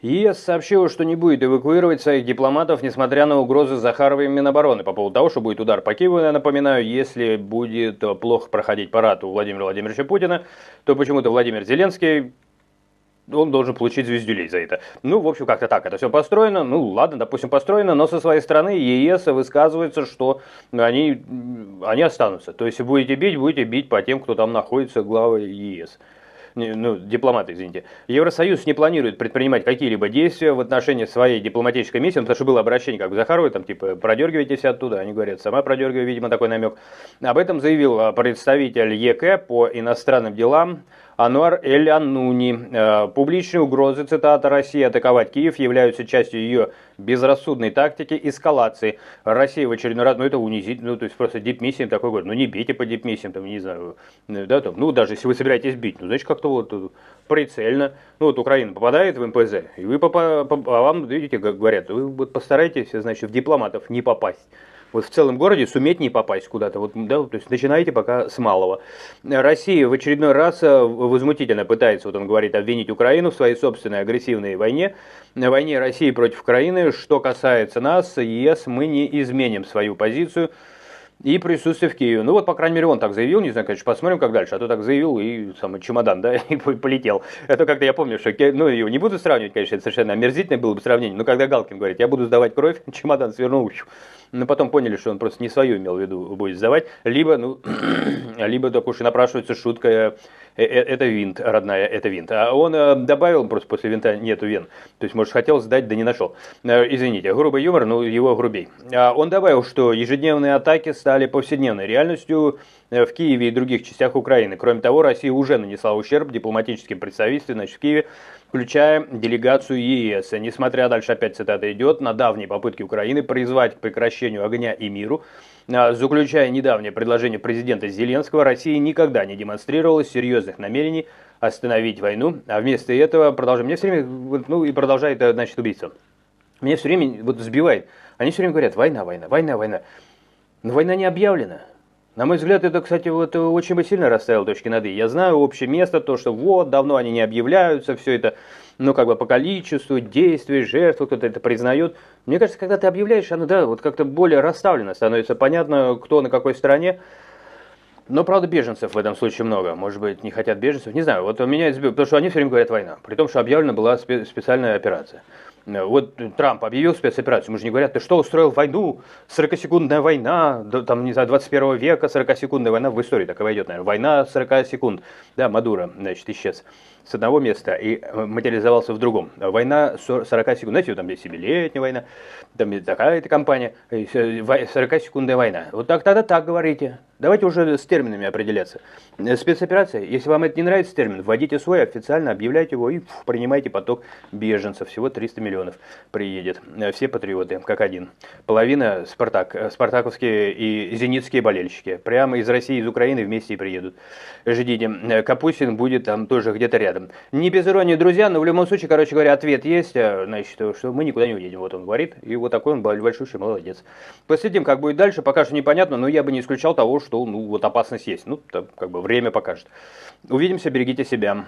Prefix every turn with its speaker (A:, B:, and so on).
A: ЕС сообщила, что не будет эвакуировать своих дипломатов, несмотря на угрозы Захарова и Минобороны по поводу того, что будет удар по Киеву. Я напоминаю, если будет плохо проходить парад у Владимира Владимировича Путина, то почему-то Владимир Зеленский, он должен получить звездюлей за это. Ну, в общем, как-то так это все построено. Ну, ладно, допустим, построено, но со своей стороны ЕС высказывается, что они останутся. То есть, будете бить по тем, кто там находится, главы ЕС. Ну, дипломаты, извините. Евросоюз не планирует предпринимать какие-либо действия в отношении своей дипломатической миссии, потому что было обращение как к Захаровой, там типа продергивайтесь оттуда, они говорят, сама продергивай, видимо, такой намек. Об этом заявил представитель ЕК по иностранным делам Ануар Эль-Аннуни. Публичные угрозы, цитата, России атаковать Киев являются частью ее безрассудной тактики эскалации. Россия в очередной раз, ну это унизительно, ну то есть просто дипмиссиям такой говорит, ну не бейте по дипмиссиям, там, не знаю, да, там, ну даже если вы собираетесь бить, ну значит как-то вот прицельно. Ну вот Украина попадает в МПЗ, и вы вам, видите, как говорят, вы вот постарайтесь, значит, в дипломатов не попасть. Вот в целом городе суметь не попасть куда-то. Вот, да, то есть начинайте пока с малого. Россия в очередной раз возмутительно пытается, вот он говорит, обвинить Украину в своей собственной агрессивной войне. На войне России против Украины. Что касается нас, ЕС, мы не изменим свою позицию и присутствие в Киеве. Ну вот, по крайней мере, он так заявил, не знаю, конечно, посмотрим, как дальше, а то так заявил и самый чемодан, да, и полетел. Это как-то я помню, что, ну, его не буду сравнивать, конечно, это совершенно омерзительное было бы сравнение, но когда Галкин говорит, я буду сдавать кровь, чемодан свернул, но потом поняли, что он просто не свою имел в виду будет сдавать, либо, ну, либо так уж и напрашивается шутка, это винт, родная, это винт. А он добавил, просто после винта нету вен. То есть, может, хотел сдать, да не нашел. Извините, грубый юмор, но его грубей. Он добавил, что ежедневные атаки стали повседневной реальностью в Киеве и других частях Украины. Кроме того, Россия уже нанесла ущерб дипломатическим представительствам, значит, в Киеве, включая делегацию ЕС. Несмотря, дальше опять цитата идет, на давние попытки Украины призвать к прекращению огня и миру, заключая недавнее предложение президента Зеленского, Россия никогда не демонстрировала серьезных намерений остановить войну, а вместо этого продолжает. Мне все время, ну и продолжает, значит, убийство. Меня все время вот сбивает. Они все время говорят, война, война, война, война. Но война не объявлена. На мой взгляд, это, кстати, вот очень бы сильно расставил точки над «и». Я знаю общее место, то, что вот, давно они не объявляются, все это, ну, как бы по количеству действий, жертв, кто-то это признает. Мне кажется, когда ты объявляешь, оно, да, вот как-то более расставлено, становится понятно, кто на какой стороне. Но, правда, беженцев в этом случае много. Может быть, не хотят беженцев, не знаю. Вот меня это сбило, потому что они все время говорят «война», при том, что объявлена была специальная операция. Вот Трамп объявил спецоперацию, мы же не говорят, ты что, устроил войну, 40-секундная война, там, не знаю, 21 века, 40-секундная война, в истории такая идет, наверное, война 40 секунд. Да, Мадуро, значит, исчез с одного места и материализовался в другом. Война 40 секунд, знаете, там есть 7-летняя война, там такая-то компания, 40-секундная война. Вот так тогда так говорите. Давайте уже с терминами определяться. Спецоперация, если вам это не нравится термин, вводите свой, официально объявляйте его и принимайте поток беженцев. Всего 300 миллионов приедет. Все патриоты, как один. Половина спартаковские и зенитские болельщики. Прямо из России, из Украины вместе и приедут. Ждите. Капустин будет там тоже где-то рядом. Не без иронии, друзья, но в любом случае, короче говоря, ответ есть. Значит, что мы никуда не уедем. Вот он говорит. И вот такой он большущий молодец. Посидим, как будет дальше. Пока что непонятно, но я бы не исключал того, что, ну, вот опасность есть. Ну, там, как бы время покажет. Увидимся, берегите себя.